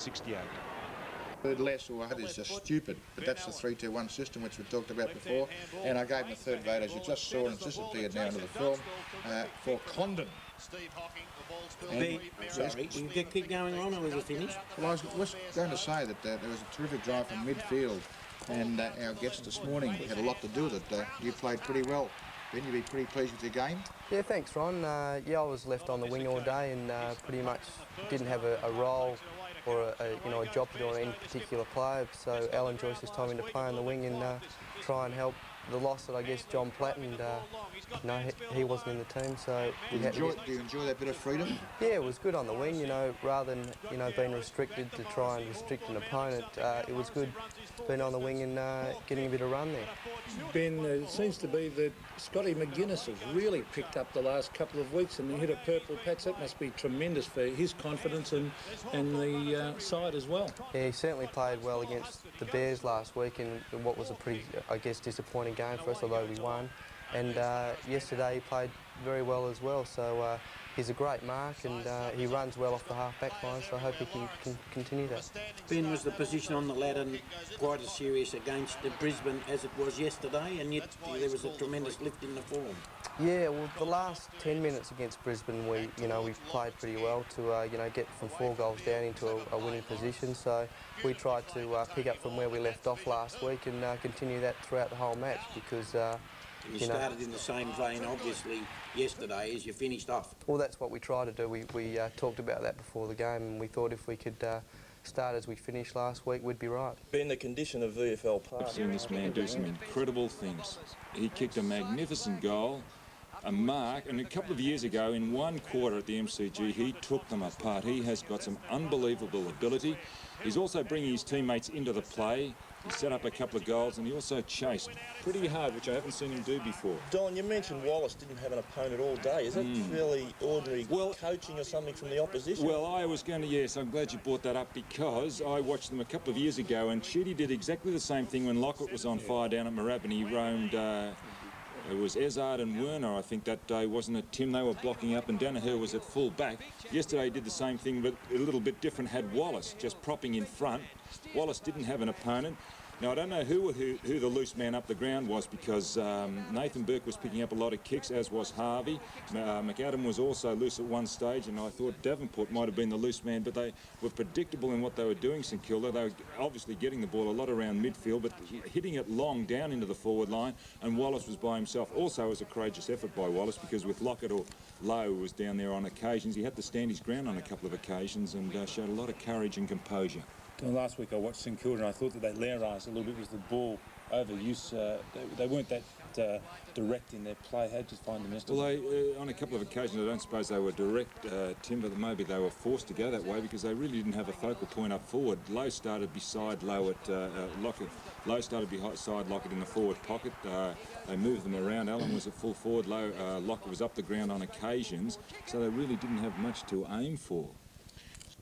68. Third less or that is just stupid, but that's the 3-2-1 system which we talked about before, and I gave him a third vote, as you just saw, and it's disappeared now into the film, for Condon. Sorry, you keep going on, or was it finished? Well, I was going to say that there was a terrific drive from midfield, and our guest this morning had a lot to do with it. You played pretty well. Ben, you'd be pretty pleased with your game? Yeah, thanks, Ron. Yeah, I was left on the wing all day and pretty much didn't have a role or a job to do on any particular player. So Alan Joyce has told me to play on the wing and try and help the loss that I guess John Platt, and he wasn't in the team. So do you enjoy that bit of freedom? Yeah, it was good on the wing. Rather than being restricted to try and restrict an opponent, it was good being on the wing and getting a bit of run there. Ben, it seems to be that Scotty McGuinness has really picked up the last couple of weeks and he hit a purple patch. That must be tremendous for his confidence and the side as well. Yeah, he certainly played well against the Bears last week in what was a pretty, I guess, disappointing game for us, although we won. And yesterday he played very well as well, so he's a great mark and he runs well off the half-back line, so I hope he can continue that. Ben, was the position on the ladder quite as serious against Brisbane as it was yesterday, and yet there was a tremendous lift in the form? Yeah, well, the last 10 minutes against Brisbane, we played pretty well to get from 4 goals down into a winning position. So we tried to pick up from where we left off last week and continue that throughout the whole match because. You started in the same vein, obviously, yesterday as you finished off. Well, that's what we tried to do. We talked about that before the game, and we thought if we could start as we finished last week, we'd be right. Being the condition of VFL play. I've seen this man do some incredible things. He kicked a magnificent goal, a mark, and a couple of years ago, in one quarter at the MCG, he took them apart. He has got some unbelievable ability. He's also bringing his teammates into the play. He set up a couple of goals and he also chased pretty hard, which I haven't seen him do before. Don, you mentioned Wallace didn't have an opponent all day. Is that fairly ordinary coaching or something from the opposition? Well, I was going to, yes, I'm glad you brought that up because I watched them a couple of years ago and Sheedy did exactly the same thing when Lockett was on fire down at Moorabbin. He roamed, it was Ezard and Werner, I think, that day, wasn't it, Tim? They were blocking up and Danaher was at full back. Yesterday he did the same thing, but a little bit different, had Wallace just propping in front. Wallace didn't have an opponent. Now, I don't know who the loose man up the ground was because Nathan Burke was picking up a lot of kicks, as was Harvey. McAdam was also loose at one stage, and I thought Davenport might have been the loose man, but they were predictable in what they were doing, St Kilda. They were obviously getting the ball a lot around midfield, but hitting it long down into the forward line, and Wallace was by himself. Also, it was a courageous effort by Wallace because with Lockett or Lowe who was down there on occasions, he had to stand his ground on a couple of occasions and showed a lot of courage and composure. Last week I watched St Kilda and I thought that they layerised a little bit with the ball overuse. They weren't that direct in their play. How'd you find them yesterday? Well, on a couple of occasions, I don't suppose they were direct, Tim, but maybe they were forced to go that way because they really didn't have a focal point up forward. Lowe started beside Lowe at Lockett. Lowe started beside Lockett in the forward pocket. They moved them around. Allen was at full forward. Lockett was up the ground on occasions, so they really didn't have much to aim for.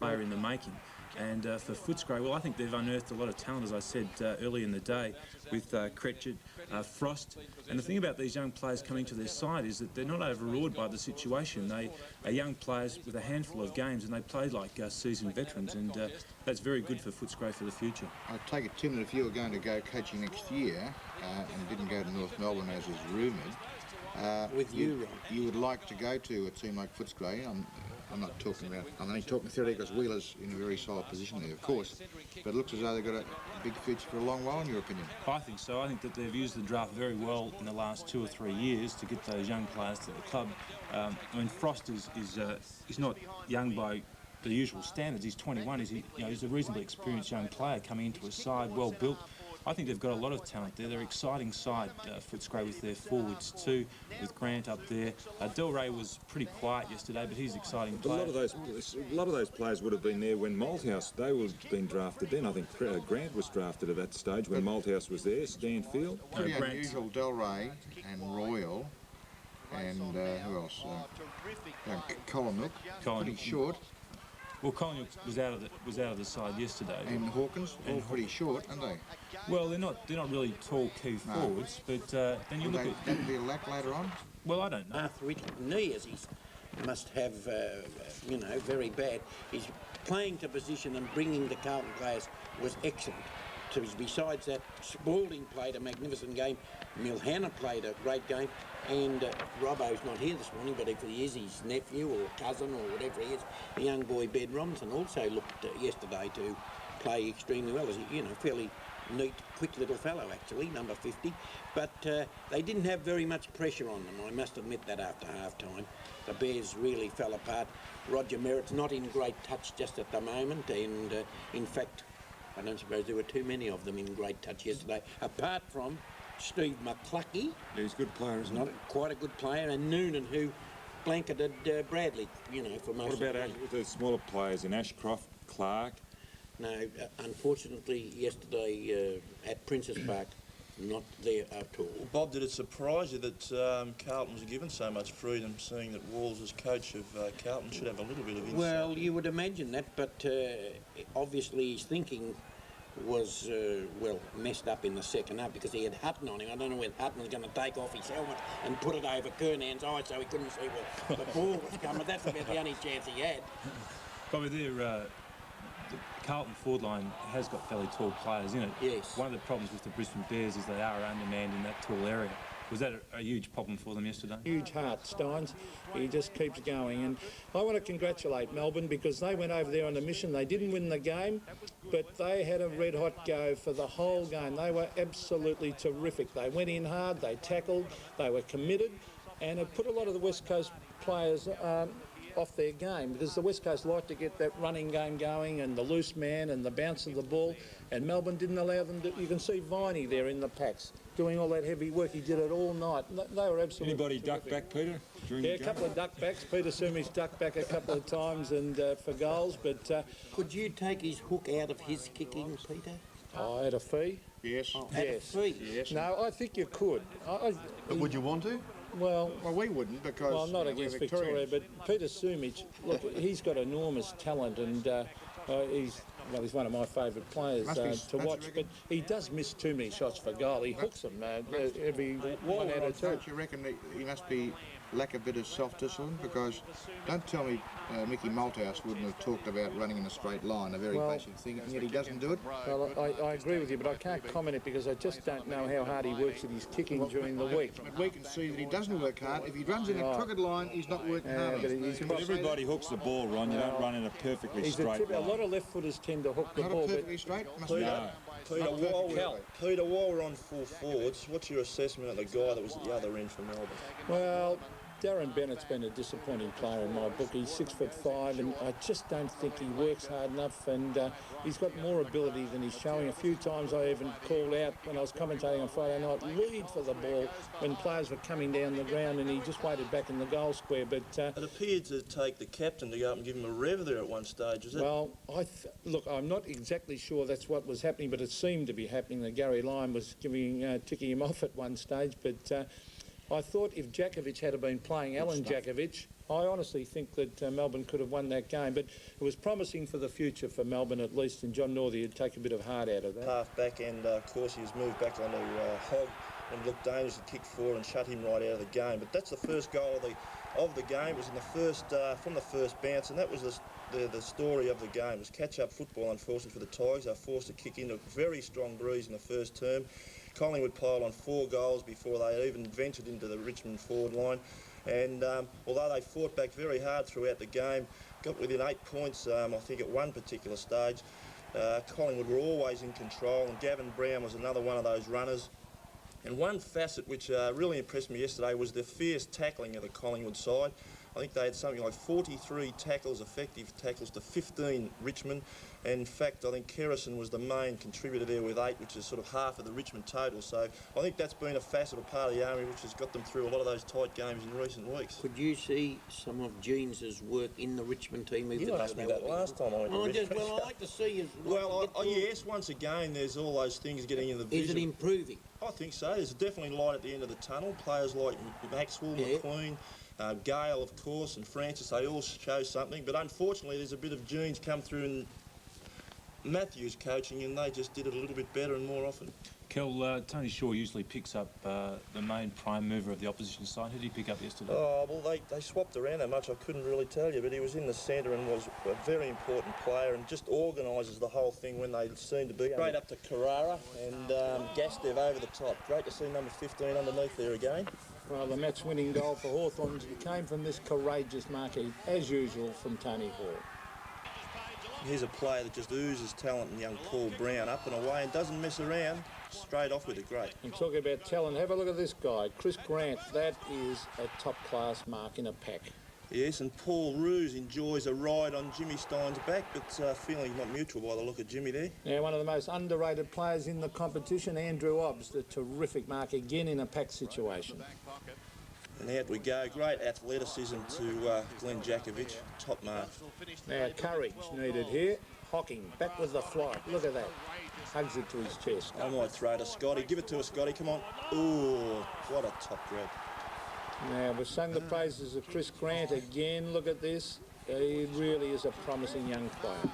Player in the making. And for Footscray, well, I think they've unearthed a lot of talent, as I said earlier in the day, with Cretchett, Frost. And the thing about these young players coming to their side is that they're not overawed by the situation. They are young players with a handful of games, and they play like seasoned veterans, and that's very good for Footscray for the future. I take it, Tim, that if you were going to go coaching next year and didn't go to North Melbourne, as is rumoured, with you would like to go to a team like Footscray. I'm not talking about, I'm only talking theoretically because Wheeler's in a very solid position there, of course, but it looks as though they've got a big future for a long while, in your opinion. I think so. I think that they've used the draft very well in the last 2 or 3 years to get those young players to the club. I mean, Frost is not young by the usual standards. He's 21. He's a reasonably experienced young player coming into a side, well built. I think they've got a lot of talent there. They're an exciting side, Footscray, with their forwards too, with Grant up there. Del Rey was pretty quiet yesterday, but he's an exciting player. A lot of those players would have been there when Malthouse, they would have been drafted then. I think Grant was drafted at that stage when Malthouse was there, Stanfield. Pretty unusual, Del Rey and Royal and who else? Collingwood, pretty short. Well, Collingwood was out of the side yesterday. And Hawkins, all pretty short, aren't they? Well, they're not really tall key forwards, but then you look at that be a lack later on. Well, I don't know. Arthritic knee, as he must have, very bad. He's playing to position and bringing the Carlton players was excellent. So besides that, Spalding played a magnificent game, Milhana played a great game, and Robbo's not here this morning, but if he is his nephew or cousin or whatever he is, the young boy Ben Robinson also looked yesterday to play extremely well. As fairly neat, quick little fellow actually, number 50. But they didn't have very much pressure on them, I must admit that after half-time. The Bears really fell apart. Roger Merritt's not in great touch just at the moment, and in fact, I don't suppose there were too many of them in great touch yesterday, apart from Steve McCluckey. Yeah, he's a good player, isn't he? Not quite a good player, and Noonan, who blanketed Bradley, for most of the game. What about the smaller players in Ashcroft, Clark? No, unfortunately, yesterday at Princess Park, not there at all. Bob, did it surprise you that Carlton was given so much freedom, seeing that Walls, as coach of Carlton, should have a little bit of insight? Well, you would imagine that, but obviously his thinking was, messed up in the second half because he had Hutton on him. I don't know whether Hutton was going to take off his helmet and put it over Kernan's eyes so he couldn't see where the ball was coming. That's about the only chance he had. Probably the Carlton forward line has got fairly tall players in it. Yes. One of the problems with the Brisbane Bears is they are undermanned in that tall area. Was that a huge problem for them yesterday? Huge heart, Steins. He just keeps going. And I want to congratulate Melbourne because they went over there on a mission. They didn't win the game, but they had a red-hot go for the whole game. They were absolutely terrific. They went in hard, they tackled, they were committed, and it put a lot of the West Coast players off their game because the West Coast like to get that running game going and the loose man and the bounce of the ball, and Melbourne didn't allow them to. You can see Viney there in the packs doing all that heavy work. He did it all night. They were absolutely Anybody terrific. duck back, Peter? Yeah, a couple of duck backs. Peter Sumich ducked back a couple of times and for goals, but Could you take his hook out of his kicking, Peter? I had a fee. Yes. At a Yes. fee? Yes. No, I think you could. But would you want to? Well, We wouldn't because... well, not we're against Victoria, Victorians. but Peter Sumich, look, he's got enormous talent, and he's one of my favourite players Must be- to don't you watch. reckon? But he does miss too many shots for goal. He hooks them every one out of two. Don't you reckon that he must be lack a bit of self-discipline? Because don't tell me Mickey Malthouse wouldn't have talked about running in a straight line, a very Well- basic thing, and yet he doesn't do it. Well, I agree with you, but I can't comment it because I just don't know how hard he works at his kicking during the week. But we can see that he doesn't work hard. If he runs in a crooked line, he's not working hard. but he's Can we But say everybody hooks the ball, Ron. You don't run in a perfectly He's straight a line. lot of left footers tend to hook that? the Not ball, a but perfectly straight. Must be. No. Peter, Not perfectly. Peter, while we're on full forwards, what's your assessment of the guy that was at the other end for Melbourne? well, Darren Bennett's been a disappointing player in my book. He's 6'5", and I just don't think he works hard enough. And he's got more ability than he's showing. A few times I even called out when I was commentating on Friday night, lead for the ball when players were coming down the ground, and he just waited back in the goal square. But It appeared to take the captain to go up and give him a rev there at one stage. Was it? well, look, I'm not exactly sure that's what was happening, but it seemed to be happening. That Gary Lyon was ticking him off at one stage, but. I thought if Djakovic had been playing Alan Djakovic, I honestly think that Melbourne could have won that game. But it was promising for the future for Melbourne at least, and John Northey would take a bit of heart out of that. Half back, and of course he was moved back onto Hogg and looked dangerous to kick forward and shut him right out of the game. But that's the first goal of the game. It was in the first from the first bounce, and that was the story of the game. It was catch-up football, unfortunately for the Tigers. They were forced to kick into a very strong breeze in the first term. Collingwood piled on 4 goals before they even ventured into the Richmond forward line. And although they fought back very hard throughout the game, got within 8 points, I think, at one particular stage, Collingwood were always in control, and Gavin Brown was another one of those runners. And one facet which really impressed me yesterday was the fierce tackling of the Collingwood side. I think they had something like 43 tackles, effective tackles, to 15 Richmond. And in fact, I think Kerrison was the main contributor there with 8, which is sort of half of the Richmond total. So I think that's been a facet or part of the army which has got them through a lot of those tight games in recent weeks. Could you see some of Jeans's work in the Richmond team? You asked me that last time I went to Richmond. Well, I like to see his... Well, yes, once again, there's all those things getting in the vision. Is it improving? I think so. There's definitely light at the end of the tunnel. Players like Maxwell, McQueen, Gale, of course, and Francis, they all show something. But unfortunately, there's a bit of genes come through and Matthews coaching, and they just did it a little bit better and more often. Kel, Tony Shaw usually picks up the main prime mover of the opposition side. Who did he pick up yesterday? Oh, well, they swapped around that much, I couldn't really tell you, but he was in the centre and was a very important player and just organises the whole thing when they seem to be. Straight up to Carrara and Gastev over the top. Great to see number 15 underneath there again. Well, the match-winning goal for Hawthorns came from this courageous marquee, as usual, from Tony Hall. Here's a player that just oozes talent, and young Paul Brown up and away and doesn't mess around. Straight off with it, great. And talking about talent, have a look at this guy, Chris Grant. That is a top-class mark in a pack. Yes, and Paul Roos enjoys a ride on Jimmy Stein's back, but feeling not mutual by the look of Jimmy there. Now, one of the most underrated players in the competition, Andrew Obbs, the terrific mark again in a pack situation. And out we go. Great athleticism to Glenn Jakovic. Top mark. Now, courage needed here. Hocking, back with the flight. Look at that. Hugs it to his chest. I might throw to Scotty. Give it to us, Scotty. Come on. Ooh, what a top grab. Now, we've sung the praises of Chris Grant again. Look at this. He really is a promising young player.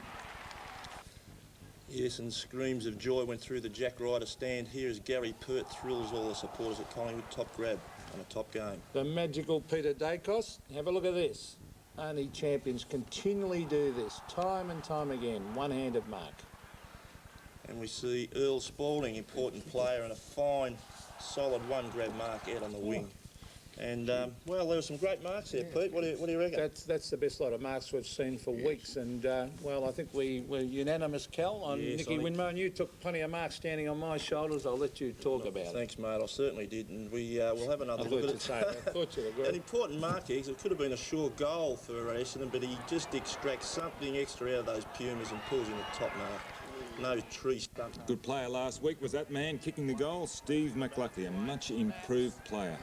Yes, and screams of joy went through the Jack Ryder stand. Here as Gary Pert thrills all the supporters at Collingwood. Top grab on a top game. The magical Peter Dacos. Have a look at this. Only champions continually do this, time and time again. One-handed mark. And we see Earl Spalding, important player, and a fine, solid one-grab mark out on the wing. And, well, there were some great marks there, Pete. What do you reckon? That's the best lot of marks we've seen for weeks. And, well, I think we were unanimous, Cal, on Nicky Winmo. And you took plenty of marks standing on my shoulders. I'll let you talk about it. Thanks, mate. I certainly did. And we'll have another look at it. I thought you'd agree. An important mark, Eggs. It could have been a sure goal for Essendon, but he just extracts something extra out of those Pumas and pulls in the top mark. No tree stump. Good player last week was that man kicking the goal, Steve McLuckley, a much improved player.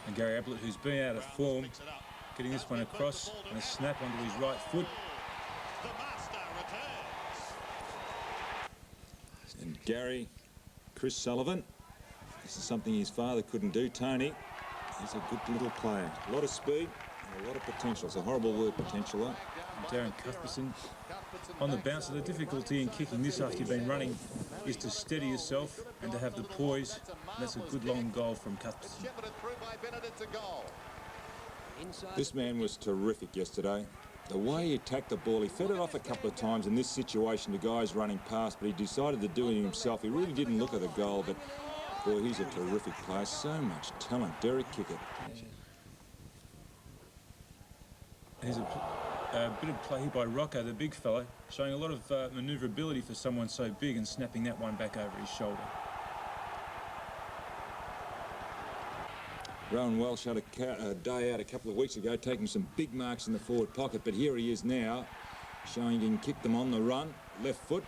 And Gary Ablett, who's been out of form, getting this one across and a snap onto his right foot. And Gary, Chris Sullivan, this is something his father couldn't do. Tony, he's a good little player. A lot of speed and a lot of potential. It's a horrible word, potential, though. Darren Cuthbertson on the bounce. The difficulty in kicking this after you've been running is to steady yourself and to have the poise. And that's a good long goal from Cuthbertson. This man was terrific yesterday. The way he attacked the ball, he fed it off a couple of times in this situation to guys running past, but he decided to do it himself. He really didn't look at the goal, but boy, he's a terrific player. So much talent. Derek Kickett. Here's a bit of play here by Rocco, the big fellow, showing a lot of manoeuvrability for someone so big and snapping that one back over his shoulder. Rowan Welsh had a day out a couple of weeks ago, taking some big marks in the forward pocket, but here he is now, showing he can kick them on the run, left foot.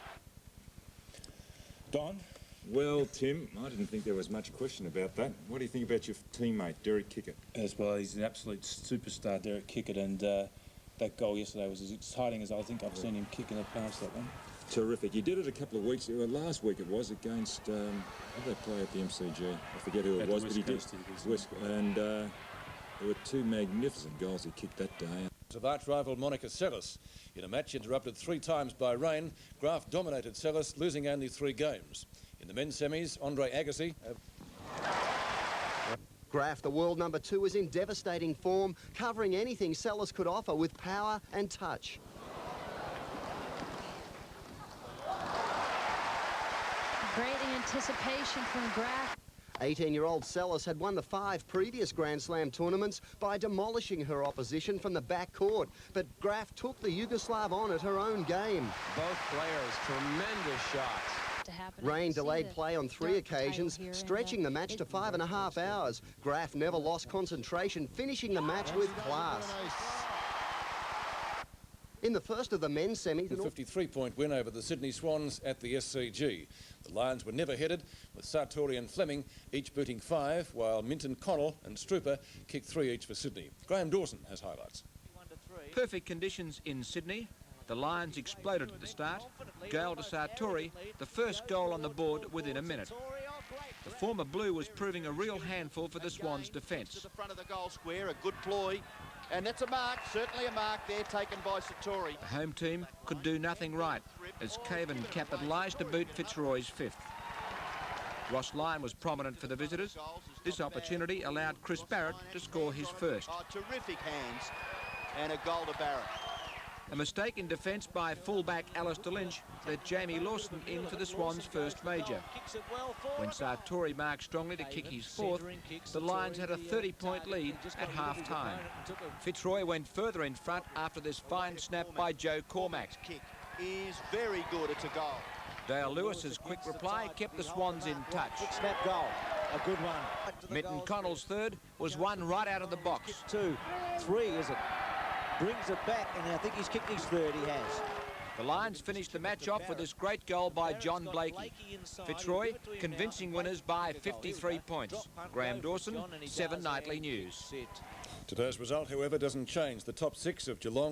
Don? Well, Tim, I didn't think there was much question about that. What do you think about your teammate, Derek Kickett? As well, he's an absolute superstar, Derek Kickett, and that goal yesterday was as exciting as I think I've seen him kick in the past, that one. Terrific. He did it a couple of weeks ago. Last week it was against, how did they play at the MCG? I forget who it was, but he did. And there were two magnificent goals he kicked that day. Of arch-rival Monica Seles. In a match interrupted 3 times by rain, Graf dominated Seles, losing only 3 games. In the men's semis, Andre Agassi. Graf, the world number 2, is in devastating form, covering anything Seles could offer with power and touch. Great anticipation from Graf. 18-year-old Seles had won the 5 previous Grand Slam tournaments by demolishing her opposition from the back court, but Graf took the Yugoslav on at her own game. Both players, tremendous shots. Rain delayed play on 3 occasions, stretching the match to 5.5 hours. Graf never lost concentration, finishing the match with class. In the first of the men's semis... A 53-point win over the Sydney Swans at the SCG. The Lions were never headed, with Sartori and Fleming each booting 5, while Minton, Connell and Strooper kicked 3 each for Sydney. Graham Dawson has highlights. Perfect conditions in Sydney. The Lions exploded at the start. Goal to Sartori, the first goal on the board within a minute. The former Blue was proving a real handful for the Swans' defence. To the front of the goal square, a good ploy. And that's a mark, certainly a mark there taken by Satori. The home team could do nothing right as Cavan capitalised to boot Fitzroy's fifth. Ross Lyon was prominent for the visitors. This opportunity allowed Chris Barrett to score his first. Oh, terrific hands and a goal to Barrett. A mistake in defence by fullback Alistair Lynch let Jamie Lawson in for the Swans' first major. When Sartori marked strongly to kick his fourth, the Lions had a 30-point lead at half-time. Fitzroy went further in front after this fine snap by Joe Cormack. Kick is very good, it's a goal. Dale Lewis's quick reply kept the Swans in touch. Snap goal, a good one. Minton Connell's third was one right out of the box. 2, 3, is it? Brings it back, and I think he's kicked his third, he has. The Lions finished the match off with this great goal by John Blakey. Fitzroy convincing winners by 53 points. Graham Dawson, 7 Nightly News. Today's result, however, doesn't change the top 6 of Geelong.